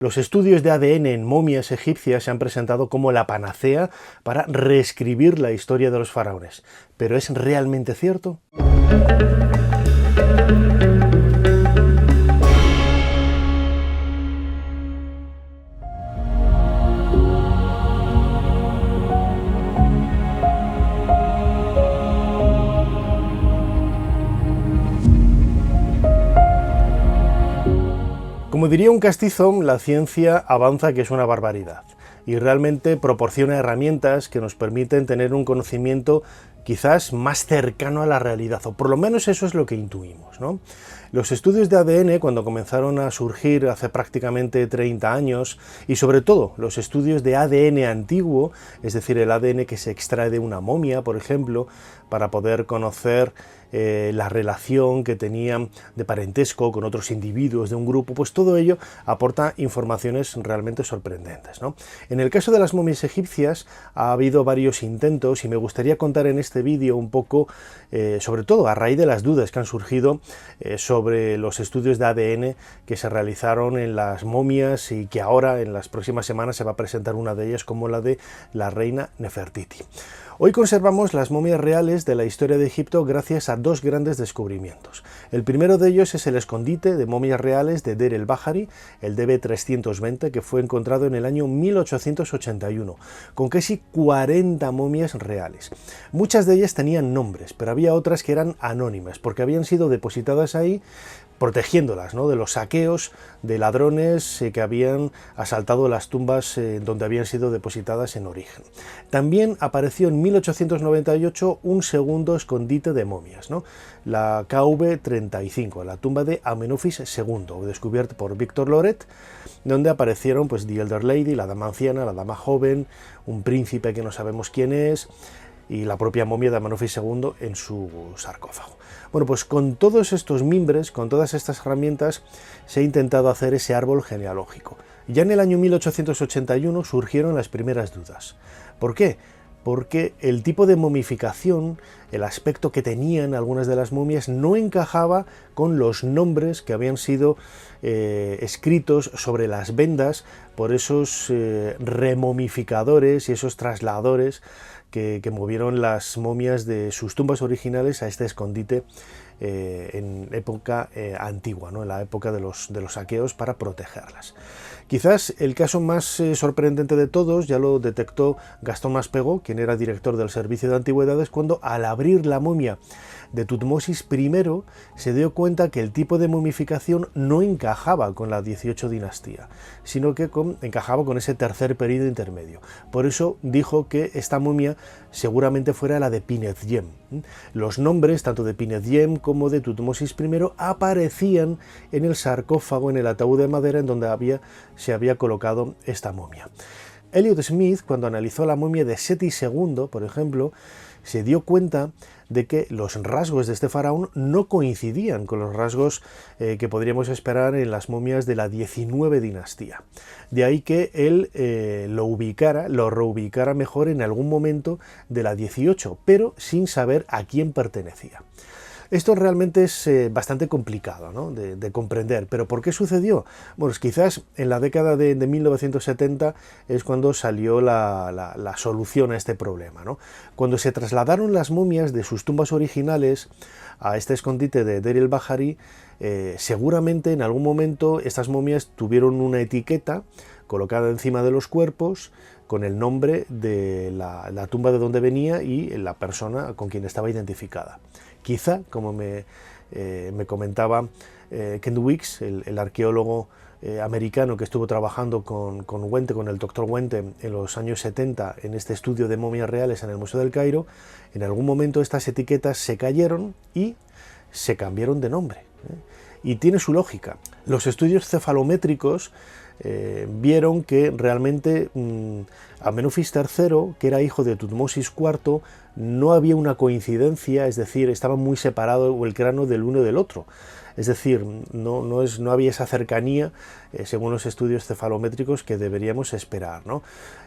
Los estudios de ADN en momias egipcias se han presentado como la panacea para reescribir la historia de los faraones. ¿Pero es realmente cierto? Como diría un castizo, la ciencia avanza, que es una barbaridad, y realmente proporciona herramientas que nos permiten tener un conocimiento quizás más cercano a la realidad, o por lo menos eso es lo que intuimos, ¿no? Los estudios de ADN, cuando comenzaron a surgir hace prácticamente 30 años, y sobre todo los estudios de ADN antiguo, es decir, el ADN que se extrae de una momia, por ejemplo, para poder conocer la relación que tenían de parentesco con otros individuos de un grupo, pues todo ello aporta informaciones realmente sorprendentes, ¿no? En el caso de las momias egipcias ha habido varios intentos y me gustaría contar en este vídeo un poco, sobre todo a raíz de las dudas que han surgido sobre los estudios de ADN que se realizaron en las momias y que ahora en las próximas semanas se va a presentar una de ellas como la de la reina Nefertiti. Hoy conservamos las momias reales de la historia de Egipto gracias a dos grandes descubrimientos. El primero de ellos es el escondite de momias reales de Deir el-Bahari, el DB320, que fue encontrado en el año 1881, con casi 40 momias reales. Muchas de ellas tenían nombres, pero había otras que eran anónimas, porque habían sido depositadas ahí protegiéndolas, ¿no?, de los saqueos de ladrones que habían asaltado las tumbas donde habían sido depositadas en origen. También apareció en 1898 un segundo escondite de momias, ¿no?, la KV35, la tumba de Amenofis II, descubierta por Victor Loret, donde aparecieron pues The Elder Lady, la dama anciana, la dama joven, un príncipe que no sabemos quién es, y la propia momia de Amenofis II en su sarcófago. Bueno, pues con todos estos mimbres, con todas estas herramientas, se ha intentado hacer ese árbol genealógico. Ya en el año 1881 surgieron las primeras dudas. ¿Por qué? Porque el tipo de momificación, el aspecto que tenían algunas de las momias, no encajaba con los nombres que habían sido escritos sobre las vendas por esos remomificadores y esos trasladadores que movieron las momias de sus tumbas originales a este escondite en época antigua, ¿no?, en la época de los saqueos, para protegerlas. Quizás el caso más sorprendente de todos ya lo detectó Gastón Maspero, quien era director del Servicio de Antigüedades, cuando al abrir la momia de Tutmosis I se dio cuenta que el tipo de momificación no encajaba con la 18 dinastía, sino que encajaba con ese tercer periodo intermedio. Por eso dijo que esta momia seguramente fuera la de Pinetjem. Los nombres tanto de Pinetjem como de Tutmosis I aparecían en el sarcófago, en el ataúd de madera en donde se había colocado esta momia. Elliot Smith, cuando analizó la momia de Seti II, por ejemplo, se dio cuenta de que los rasgos de este faraón no coincidían con los rasgos que podríamos esperar en las momias de la 19 dinastía. De ahí que él lo reubicara mejor en algún momento de la 18, pero sin saber a quién pertenecía. Esto realmente es bastante complicado, ¿no?, de comprender. ¿Pero por qué sucedió? Bueno, quizás en la década de 1970 es cuando salió la solución a este problema, ¿no? Cuando se trasladaron las momias de sus tumbas originales a este escondite de Deir el-Bahari, seguramente en algún momento estas momias tuvieron una etiqueta colocada encima de los cuerpos con el nombre de la tumba de donde venía y la persona con quien estaba identificada. Quizá, como me comentaba Ken Weeks, el arqueólogo americano que estuvo trabajando con el doctor Wente en los años 70 en este estudio de momias reales en el Museo del Cairo, en algún momento estas etiquetas se cayeron y se cambiaron de nombre. Y tiene su lógica. Los estudios cefalométricos vieron que realmente Amenofis III, que era hijo de Tutmosis IV, no había una coincidencia, es decir, estaba muy separado el cráneo del uno del otro. Es decir, no había esa cercanía, según los estudios cefalométricos, que deberíamos esperar, ¿no?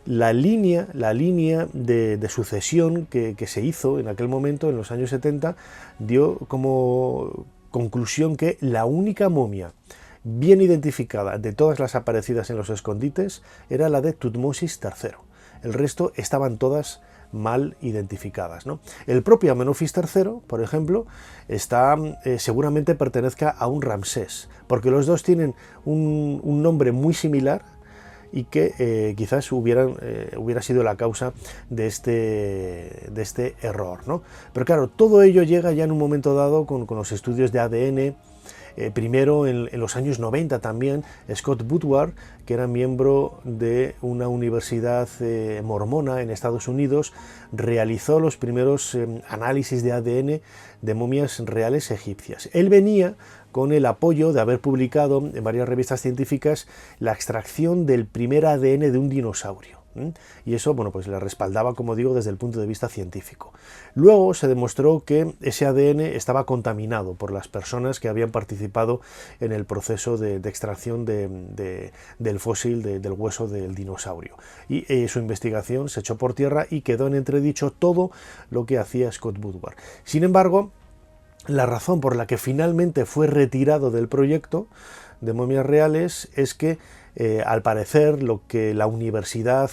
La línea de sucesión que se hizo en aquel momento, en los años 70, dio como conclusión que la única momia bien identificada de todas las aparecidas en los escondites era la de Tutmosis III. El resto estaban todas mal identificadas, ¿no? El propio Amenofis III, por ejemplo, seguramente pertenezca a un Ramsés, porque los dos tienen un nombre muy similar y que quizás hubiera sido la causa de este error, ¿no? Pero claro, todo ello llega ya en un momento dado con los estudios de ADN. Primero, en los años 90 también, Scott Woodward, que era miembro de una universidad mormona en Estados Unidos, realizó los primeros análisis de ADN de momias reales egipcias. Él venía con el apoyo de haber publicado en varias revistas científicas la extracción del primer ADN de un dinosaurio. Y eso, bueno, pues le respaldaba, como digo, desde el punto de vista científico. Luego se demostró que ese ADN estaba contaminado por las personas que habían participado en el proceso de extracción del fósil, del hueso del dinosaurio. Y su investigación se echó por tierra y quedó en entredicho todo lo que hacía Scott Woodward. Sin embargo, la razón por la que finalmente fue retirado del proyecto de momias reales es que al parecer lo que la universidad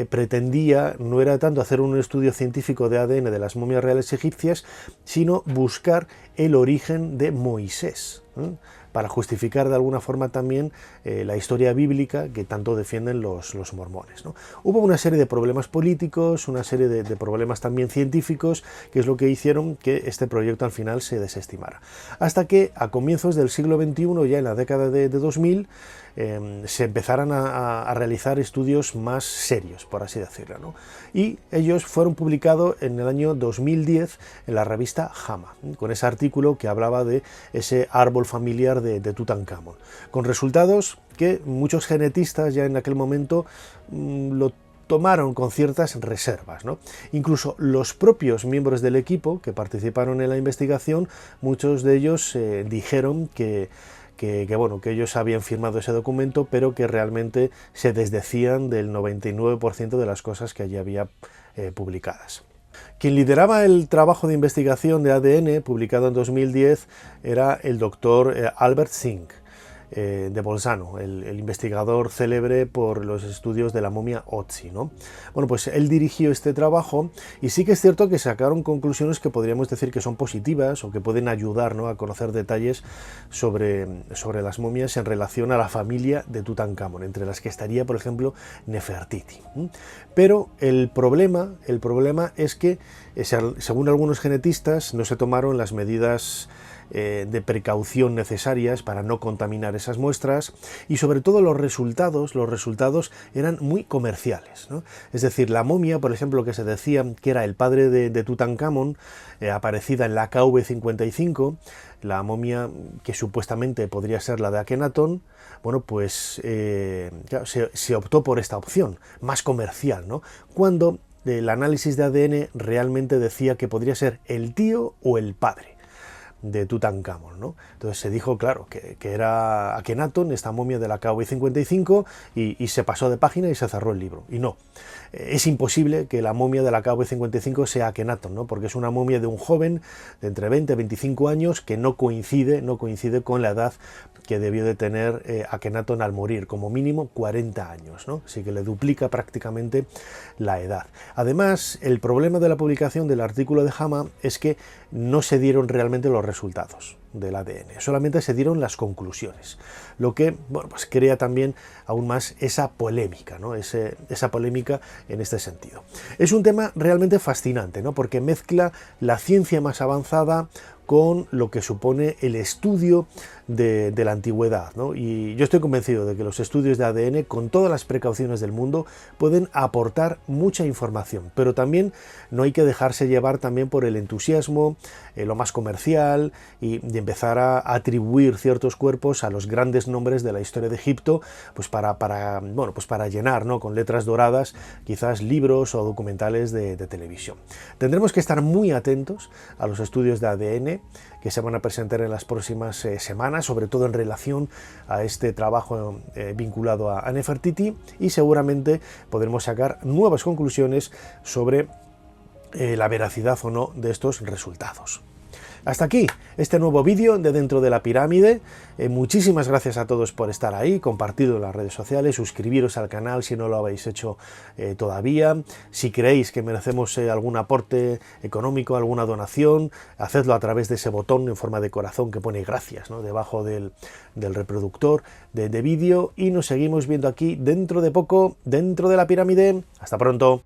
pretendía no era tanto hacer un estudio científico de ADN de las momias reales egipcias, sino buscar el origen de Moisés, para justificar de alguna forma también la historia bíblica que tanto defienden los mormones, ¿no? Hubo una serie de problemas políticos, una serie de problemas también científicos, que es lo que hicieron que este proyecto al final se desestimara. Hasta que a comienzos del siglo XXI, ya en la década de 2000, se empezaran a realizar estudios más serios, por así decirlo, ¿no? Y ellos fueron publicados en el año 2010 en la revista JAMA, con ese artículo que hablaba de ese árbol familiar de Tutankamón, con resultados que muchos genetistas ya en aquel momento lo tomaron con ciertas reservas, ¿no? Incluso los propios miembros del equipo que participaron en la investigación, muchos de ellos dijeron que ellos habían firmado ese documento, pero que realmente se desdecían del 99% de las cosas que allí había publicadas. Quien lideraba el trabajo de investigación de ADN publicado en 2010 era el doctor Albert Singh, de Bolzano, el investigador célebre por los estudios de la momia Otzi, ¿no? Bueno, pues él dirigió este trabajo y sí que es cierto que sacaron conclusiones que podríamos decir que son positivas o que pueden ayudar, ¿no?, a conocer detalles sobre las momias en relación a la familia de Tutankamón, entre las que estaría, por ejemplo, Nefertiti. Pero el problema es que, según algunos genetistas, no se tomaron las medidas de precaución necesarias para no contaminar esas muestras, y sobre todo los resultados eran muy comerciales, ¿no? Es decir, la momia, por ejemplo, que se decía que era el padre de Tutankamón, aparecida en la KV55, la momia que supuestamente podría ser la de Akenatón, bueno, pues claro, se optó por esta opción, más comercial, ¿no?, cuando el análisis de ADN realmente decía que podría ser el tío o el padre de Tutankamón, ¿no? Entonces se dijo, claro, que era Akenatón, esta momia de la KV55, y se pasó de página y se cerró el libro. Y no, es imposible que la momia de la KV55 sea Akenatón, ¿no?, porque es una momia de un joven de entre 20 y 25 años que no coincide con la edad que debió de tener Akenatón al morir, como mínimo 40 años, ¿no? Así que le duplica prácticamente la edad. Además, el problema de la publicación del artículo de JAMA es que no se dieron realmente los resultados del ADN, solamente se dieron las conclusiones, lo que, bueno, pues crea también aún más esa polémica, ¿no?, esa polémica en este sentido. Es un tema realmente fascinante, ¿no?, porque mezcla la ciencia más avanzada con lo que supone el estudio de la antigüedad, ¿no? Y yo estoy convencido de que los estudios de ADN, con todas las precauciones del mundo, pueden aportar mucha información, pero también no hay que dejarse llevar también por el entusiasmo, lo más comercial, y de empezar a atribuir ciertos cuerpos a los grandes nombres de la historia de Egipto, pues para llenar, ¿no?, con letras doradas quizás libros o documentales de televisión. Tendremos que estar muy atentos a los estudios de ADN que se van a presentar en las próximas semanas, sobre todo en relación a este trabajo vinculado a Nefertiti, y seguramente podremos sacar nuevas conclusiones sobre la veracidad o no de estos resultados. Hasta aquí este nuevo vídeo de Dentro de la Pirámide. Muchísimas gracias a todos por estar ahí, compartidlo en las redes sociales, suscribiros al canal si no lo habéis hecho todavía. Si creéis que merecemos algún aporte económico, alguna donación, hacedlo a través de ese botón en forma de corazón que pone gracias, ¿no?, debajo del reproductor de vídeo, y nos seguimos viendo aquí dentro de poco, Dentro de la Pirámide. Hasta pronto.